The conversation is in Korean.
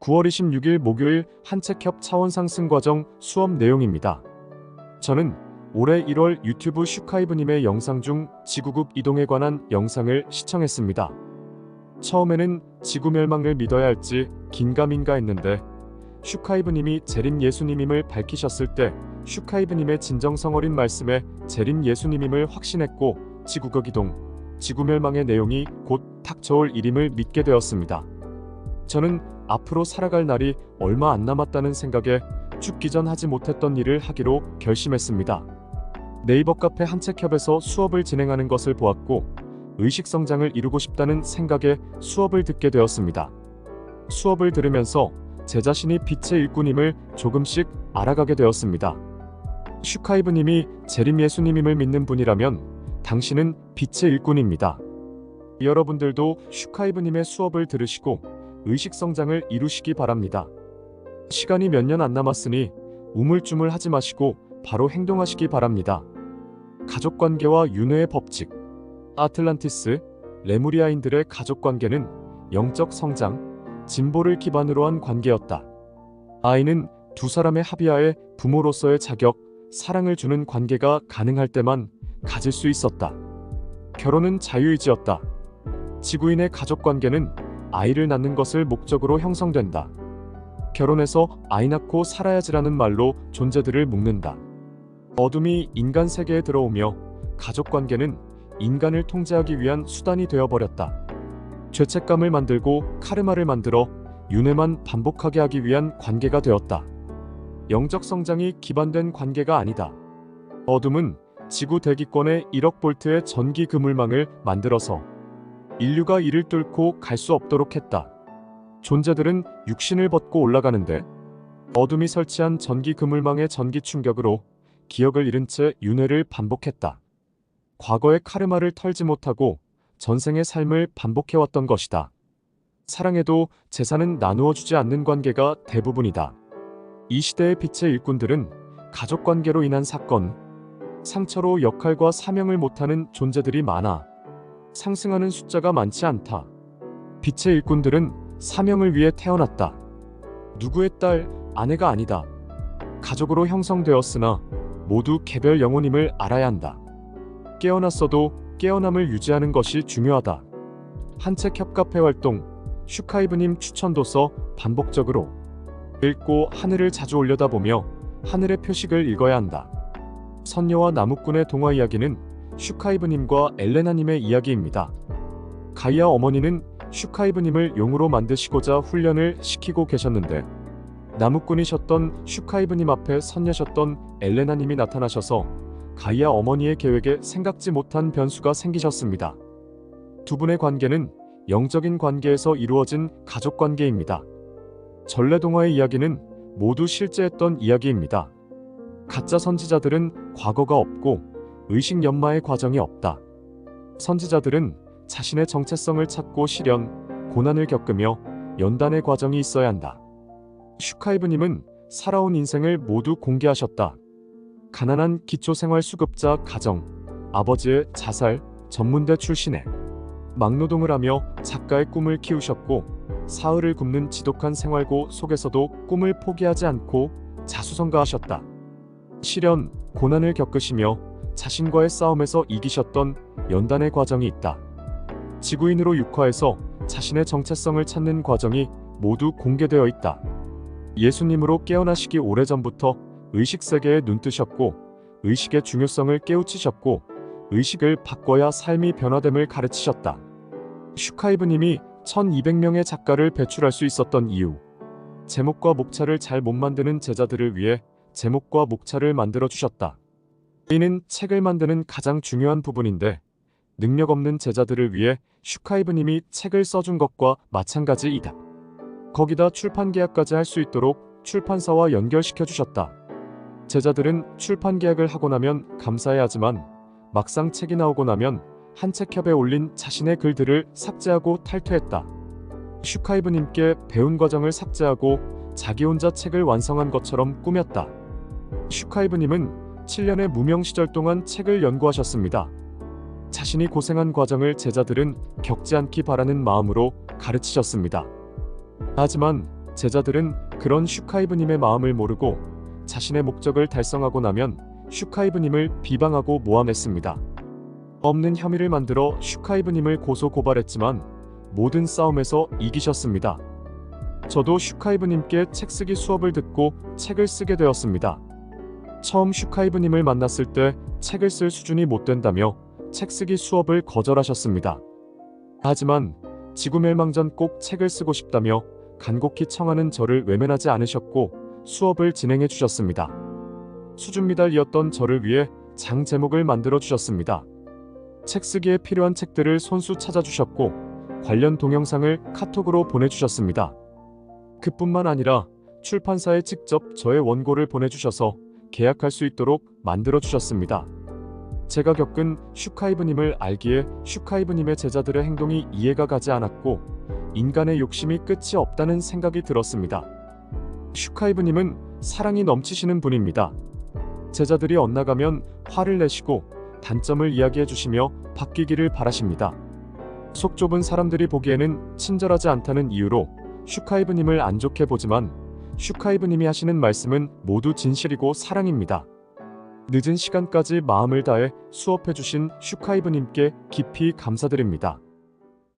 9월 26일 목요일 한책협 차원상승과정 수업 내용입니다. 저는 올해 1월 유튜브 슈카이브님의 영상 중 지구국 이동에 관한 영상을 시청했습니다. 처음에는 지구 멸망을 믿어야 할지 긴가민가 했는데 슈카이브님이 재림 예수님임을 밝히셨을 때 슈카이브님의 진정성 어린 말씀에 재림 예수님임을 확신했고 지구국 이동, 지구 멸망의 내용이 곧 닥쳐올 일임을 믿게 되었습니다. 저는 앞으로 살아갈 날이 얼마 안 남았다는 생각에 죽기 전 하지 못했던 일을 하기로 결심했습니다. 네이버 카페 한책협에서 수업을 진행하는 것을 보았고 의식성장을 이루고 싶다는 생각에 수업을 듣게 되었습니다. 수업을 들으면서 제 자신이 빛의 일꾼임을 조금씩 알아가게 되었습니다. 슈카이브님이 재림 예수님임을 믿는 분이라면 당신은 빛의 일꾼입니다. 여러분들도 슈카이브님의 수업을 들으시고 의식성장을 이루시기 바랍니다. 시간이 몇 년 안 남았으니 우물쭈물 하지 마시고 바로 행동하시기 바랍니다. 가족관계와 윤회의 법칙. 아틀란티스, 레무리아인들의 가족관계는 영적 성장, 진보를 기반으로 한 관계였다. 아이는 두 사람의 합의하에 부모로서의 자격, 사랑을 주는 관계가 가능할 때만 가질 수 있었다. 결혼은 자유의지였다. 지구인의 가족관계는 아이를 낳는 것을 목적으로 형성된다. 결혼해서 아이 낳고 살아야지라는 말로 존재들을 묶는다. 어둠이 인간 세계에 들어오며 가족관계는 인간을 통제하기 위한 수단이 되어버렸다. 죄책감을 만들고 카르마를 만들어 윤회만 반복하게 하기 위한 관계가 되었다. 영적 성장이 기반된 관계가 아니다. 어둠은 지구 대기권에 1억 볼트의 전기 그물망을 만들어서 인류가 이를 뚫고 갈 수 없도록 했다. 존재들은 육신을 벗고 올라가는데 어둠이 설치한 전기 그물망의 전기 충격으로 기억을 잃은 채 윤회를 반복했다. 과거의 카르마를 털지 못하고 전생의 삶을 반복해왔던 것이다. 사랑해도 재산은 나누어 주지 않는 관계가 대부분이다. 이 시대의 빛의 일꾼들은 가족관계로 인한 사건, 상처로 역할과 사명을 못하는 존재들이 많아 상승하는 숫자가 많지 않다. 빛의 일꾼들은 사명을 위해 태어났다. 누구의 딸, 아내가 아니다. 가족으로 형성되었으나 모두 개별 영혼임을 알아야 한다. 깨어났어도 깨어남을 유지하는 것이 중요하다. 한책협 카페 활동, 슈카이브님 추천 도서 반복적으로 읽고 하늘을 자주 올려다보며 하늘의 표식을 읽어야 한다. 선녀와 나무꾼의 동화 이야기는 슈카이브님과 엘레나님의 이야기입니다. 가이아 어머니는 슈카이브님을 용으로 만드시고자 훈련을 시키고 계셨는데 나무꾼이셨던 슈카이브님 앞에 선녀셨던 엘레나님이 나타나셔서 가이아 어머니의 계획에 생각지 못한 변수가 생기셨습니다. 두 분의 관계는 영적인 관계에서 이루어진 가족관계입니다. 전래동화의 이야기는 모두 실제했던 이야기입니다. 가짜 선지자들은 과거가 없고 의식 연마의 과정이 없다. 선지자들은 자신의 정체성을 찾고 시련, 고난을 겪으며 연단의 과정이 있어야 한다. 슈카이브님은 살아온 인생을 모두 공개하셨다. 가난한 기초생활수급자 가정, 아버지의 자살, 전문대 출신에 막노동을 하며 작가의 꿈을 키우셨고 사흘을 굽는 지독한 생활고 속에서도 꿈을 포기하지 않고 자수성가하셨다. 시련, 고난을 겪으시며 자신과의 싸움에서 이기셨던 연단의 과정이 있다. 지구인으로 육화해서 자신의 정체성을 찾는 과정이 모두 공개되어 있다. 예수님으로 깨어나시기 오래전부터 의식세계에 눈뜨셨고 의식의 중요성을 깨우치셨고 의식을 바꿔야 삶이 변화됨을 가르치셨다. 슈카이브님이 1200명의 작가를 배출할 수 있었던 이유. 제목과 목차를 잘 못 만드는 제자들을 위해 제목과 목차를 만들어 주셨다. 이는 책을 만드는 가장 중요한 부분인데 능력 없는 제자들을 위해 슈카이브님이 책을 써준 것과 마찬가지이다. 거기다 출판 계약까지 할 수 있도록 출판사와 연결시켜 주셨다. 제자들은 출판 계약을 하고 나면 감사해하지만 막상 책이 나오고 나면 한책협에 올린 자신의 글들을 삭제하고 탈퇴했다. 슈카이브님께 배운 과정을 삭제하고 자기 혼자 책을 완성한 것처럼 꾸몄다. 슈카이브님은 7년의 무명 시절 동안 책을 연구하셨습니다. 자신이 고생한 과정을 제자들은 겪지 않기 바라는 마음으로 가르치셨습니다. 하지만 제자들은 그런 슈카이브님의 마음을 모르고 자신의 목적을 달성하고 나면 슈카이브님을 비방하고 모함했습니다. 없는 혐의를 만들어 슈카이브님을 고소 고발했지만 모든 싸움에서 이기셨습니다. 저도 슈카이브님께 책쓰기 수업을 듣고 책을 쓰게 되었습니다. 처음 슈카이브님을 만났을 때 책을 쓸 수준이 못 된다며 책쓰기 수업을 거절하셨습니다. 하지만 지구멸망 전 꼭 책을 쓰고 싶다며 간곡히 청하는 저를 외면하지 않으셨고 수업을 진행해 주셨습니다. 수준 미달이었던 저를 위해 장 제목을 만들어 주셨습니다. 책쓰기에 필요한 책들을 손수 찾아주셨고 관련 동영상을 카톡으로 보내주셨습니다. 그뿐만 아니라 출판사에 직접 저의 원고를 보내주셔서 계약할 수 있도록 만들어 주셨습니다. 제가 겪은 슈카이브님을 알기에 슈카이브님의 제자들의 행동이 이해가 가지 않았고 인간의 욕심이 끝이 없다는 생각이 들었습니다. 슈카이브님은 사랑이 넘치시는 분입니다. 제자들이 엇나가면 화를 내시고 단점을 이야기해 주시며 바뀌기를 바라십니다. 속 좁은 사람들이 보기에는 친절하지 않다는 이유로 슈카이브님을 안 좋게 보지만 슈카이브님이 하시는 말씀은 모두 진실이고 사랑입니다. 늦은 시간까지 마음을 다해 수업해 주신 슈카이브님께 깊이 감사드립니다.